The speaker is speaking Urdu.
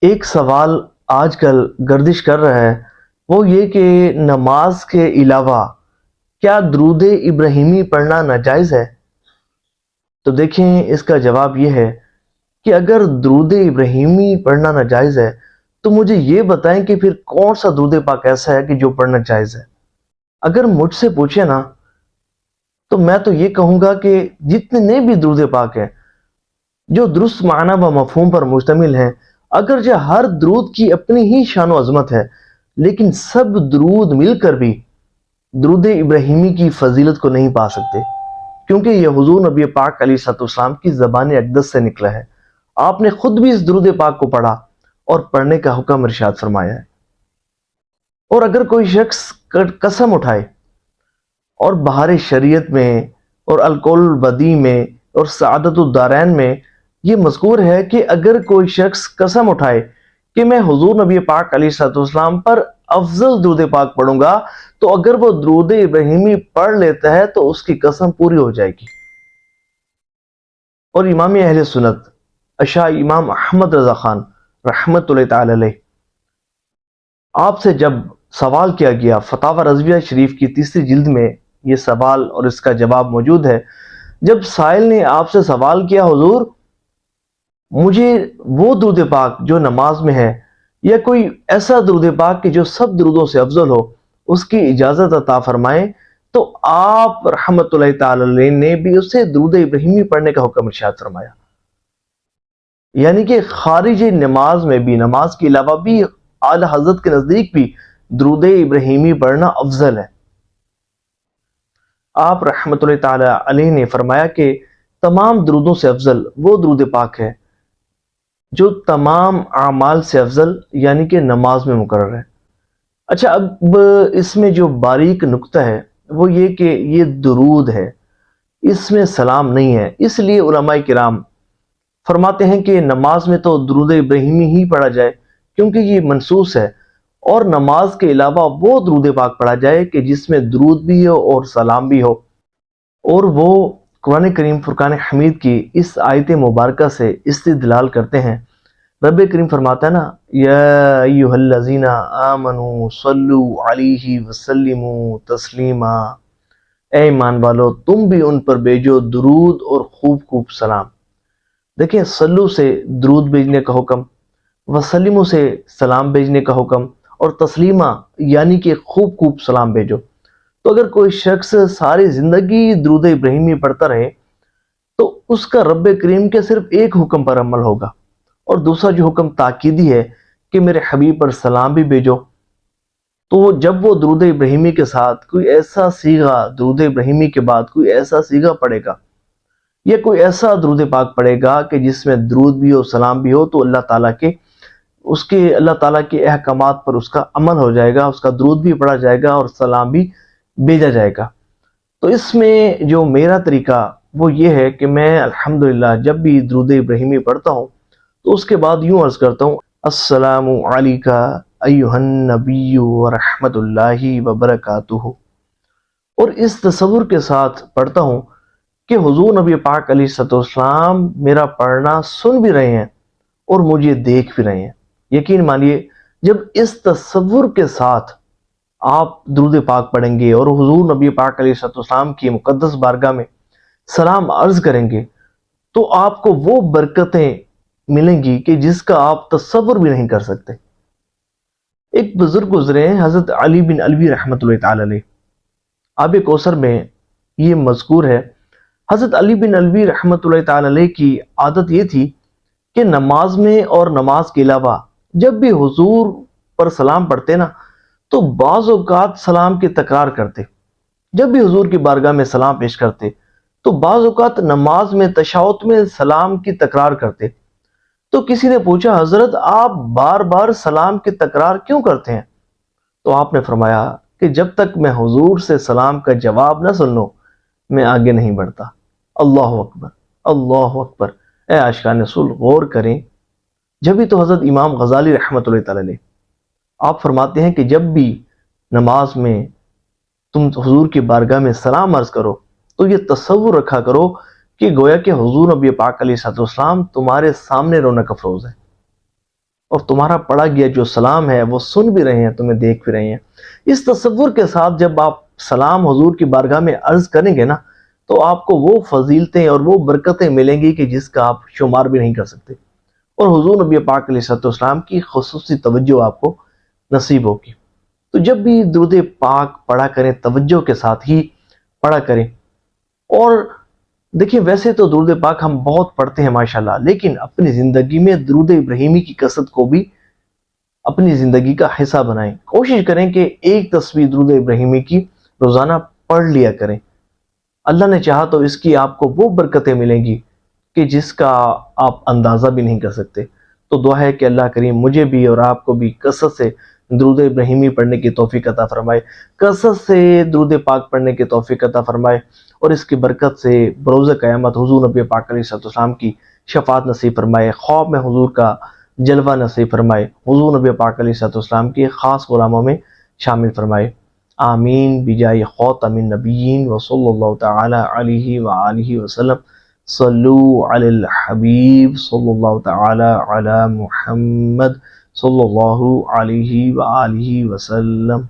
ایک سوال آج کل گردش کر رہا ہے، وہ یہ کہ نماز کے علاوہ کیا درود ابراہیمی پڑھنا ناجائز ہے؟ تو دیکھیں، اس کا جواب یہ ہے کہ اگر درود ابراہیمی پڑھنا ناجائز ہے تو مجھے یہ بتائیں کہ پھر کون سا درود پاک ایسا ہے کہ جو پڑھنا جائز ہے۔ اگر مجھ سے پوچھے نا تو میں تو یہ کہوں گا کہ جتنے بھی درود پاک ہیں جو درست معنی و مفہوم پر مشتمل ہیں، اگرچہ ہر درود کی اپنی ہی شان و عظمت ہے، لیکن سب درود مل کر بھی درود ابراہیمی کی فضیلت کو نہیں پا سکتے، کیونکہ یہ حضور نبی پاک علیہ الصلوۃ والسلام کی زبان اقدس سے نکلا ہے۔ آپ نے خود بھی اس درود پاک کو پڑھا اور پڑھنے کا حکم ارشاد فرمایا ہے۔ اور اگر کوئی شخص قسم اٹھائے اور بہار شریعت میں اور القول البدی میں اور سعادت الدارین میں یہ مذکور ہے کہ اگر کوئی شخص قسم اٹھائے کہ میں حضور نبی پاک علیہ الصلوۃ والسلام پر افضل درود پاک پڑھوں گا، تو اگر وہ درود ابراہیمی پڑھ لیتا ہے تو اس کی قسم پوری ہو جائے گی۔ اور امام اہل سنت اشاع امام احمد رضا خان رحمت اللہ تعالی علیہ، آپ سے جب سوال کیا گیا، فتاوی رضویہ شریف کی 3 جلد میں یہ سوال اور اس کا جواب موجود ہے۔ جب سائل نے آپ سے سوال کیا، حضور مجھے وہ درود پاک جو نماز میں ہے یا کوئی ایسا درود پاک کہ جو سب درودوں سے افضل ہو، اس کی اجازت عطا فرمائیں، تو آپ رحمت اللہ تعالی علیہ نے بھی اسے درود ابراہیمی پڑھنے کا حکم ارشاد فرمایا۔ یعنی کہ خارج نماز میں بھی، نماز کے علاوہ بھی اعلی حضرت کے نزدیک بھی درود ابراہیمی پڑھنا افضل ہے۔ آپ رحمت اللہ تعالی علیہ نے فرمایا کہ تمام درودوں سے افضل وہ درود پاک ہے جو تمام اعمال سے افضل یعنی کہ نماز میں مقرر ہے۔ اچھا، اب اس میں جو باریک نقطہ ہے وہ یہ کہ یہ درود ہے، اس میں سلام نہیں ہے، اس لیے علماء کرام فرماتے ہیں کہ نماز میں تو درود ابراہیمی ہی پڑھا جائے کیونکہ یہ منسوس ہے، اور نماز کے علاوہ وہ درود پاک پڑھا جائے کہ جس میں درود بھی ہو اور سلام بھی ہو۔ اور وہ قرآن کریم فرقان حمید کی اس آیت مبارکہ سے استدلال کرتے ہیں۔ رب کریم فرماتا ہے نا، یا ایھا الذین آمنوا صلوا علیہ وسلموا تسلیما، اے ایمان والو تم بھی ان پر بھیجو درود اور خوب خوب سلام۔ دیکھیں، صلو سے درود بھیجنے کا حکم، وسلموا سے سلام بھیجنے کا حکم، اور تسلیمہ یعنی کہ خوب خوب سلام بھیجو۔ تو اگر کوئی شخص ساری زندگی درود ابراہیمی پڑھتا رہے تو اس کا رب کریم کے صرف ایک حکم پر عمل ہوگا، اور دوسرا جو حکم تاکیدی ہے کہ میرے حبیب پر سلام بھی بھیجو، تو جب وہ درود ابراہیمی کے ساتھ کوئی ایسا صیغہ، درود ابراہیمی کے بعد کوئی ایسا صیغہ پڑھے گا یا کوئی ایسا درود پاک پڑھے گا کہ جس میں درود بھی ہو سلام بھی ہو، تو اللہ تعالیٰ کے احکامات پر اس کا عمل ہو جائے گا، اس کا درود بھی پڑھا جائے گا اور سلام بھی بھیجا جائے گا۔ تو اس میں جو میرا طریقہ وہ یہ ہے کہ میں الحمدللہ جب بھی درود ابراہیمی پڑھتا ہوں تو اس کے بعد یوں عرض کرتا ہوں، السلام علیکہ ایھا النبی ورحمت اللہ وبرکاتہ، اور اس تصور کے ساتھ پڑھتا ہوں کہ حضور نبی پاک علیہ الصلوۃ والسلام میرا پڑھنا سن بھی رہے ہیں اور مجھے دیکھ بھی رہے ہیں۔ یقین مانیے، جب اس تصور کے ساتھ آپ درود پاک پڑھیں گے اور حضور نبی پاک علیہ الصلوۃ والسلام کی مقدس بارگاہ میں سلام عرض کریں گے تو آپ کو وہ برکتیں ملیں گی کہ جس کا آپ تصور بھی نہیں کر سکتے۔ ایک بزرگ گزرے ہیں، حضرت علی بن الوی رحمۃ اللہ تعالی علیہ، آب کوثر میں یہ مذکور ہے۔ حضرت علی بن الوی رحمۃ اللہ تعالی علیہ کی عادت یہ تھی کہ نماز میں اور نماز کے علاوہ جب بھی حضور پر سلام پڑھتے نا تو بعض اوقات سلام کی تکرار کرتے۔ جب بھی حضور کی بارگاہ میں سلام پیش کرتے تو بعض اوقات نماز میں تشہد میں سلام کی تکرار کرتے۔ تو کسی نے پوچھا، حضرت آپ بار بار سلام کی تکرار کیوں کرتے ہیں؟ تو آپ نے فرمایا کہ جب تک میں حضور سے سلام کا جواب نہ سن لوں میں آگے نہیں بڑھتا۔ اللہ اکبر، اللہ اکبر۔ اے عاشقان رسول، غور کریں، جبھی تو حضرت امام غزالی رحمۃ اللہ تعالی علیہ آپ فرماتے ہیں کہ جب بھی نماز میں تم حضور کی بارگاہ میں سلام عرض کرو تو یہ تصور رکھا کرو کہ گویا کہ حضور نبی پاک علیہ الصلوۃ والسلام تمہارے سامنے رونق افروز ہے۔ اور تمہارا پڑھا گیا جو سلام ہے وہ سن بھی رہے ہیں، تمہیں دیکھ بھی رہے ہیں۔ اس تصور کے ساتھ جب آپ سلام حضور کی بارگاہ میں عرض کریں گے نا، تو آپ کو وہ فضیلتیں اور وہ برکتیں ملیں گی کہ جس کا آپ شمار بھی نہیں کر سکتے، اور حضور نبی پاک علیہ السلام کی خصوصی توجہ آپ کو نصیب ہوگی۔ تو جب بھی درود پاک پڑھا کریں توجہ کے ساتھ ہی پڑھا کریں۔ اور دیکھیں، ویسے تو درود پاک ہم بہت پڑھتے ہیں ماشاءاللہ، لیکن اپنی زندگی میں درود ابراہیمی کی کثرت کو بھی اپنی زندگی کا حصہ بنائیں۔ کوشش کریں کہ ایک تصویر درود ابراہیمی کی روزانہ پڑھ لیا کریں۔ اللہ نے چاہا تو اس کی آپ کو وہ برکتیں ملیں گی کہ جس کا آپ اندازہ بھی نہیں کر سکتے۔ تو دعا ہے کہ اللہ کریم مجھے بھی اور آپ کو بھی کثرت سے درود ابراہیمی پڑھنے کی توفیق عطا فرمائے، کثرت سے درود پاک پڑھنے کی توفیق عطا فرمائے، اور اس کی برکت سے بروز قیامت حضور نبی پاک علیہ السلام کی شفاعت نصیب فرمائے، خواب میں حضور کا جلوہ نصیب فرمائے، حضور نبی پاک علیہ السلام کے خاص غلاموں میں شامل فرمائے۔ آمین بجائے خاتم النبیین وصلی اللہ تعالی علیہ وآلہ وسلم۔ صلو علی الحبیب صلی اللہ تعالی علی محمد صلی اللہ علیہ وآلہ وسلم۔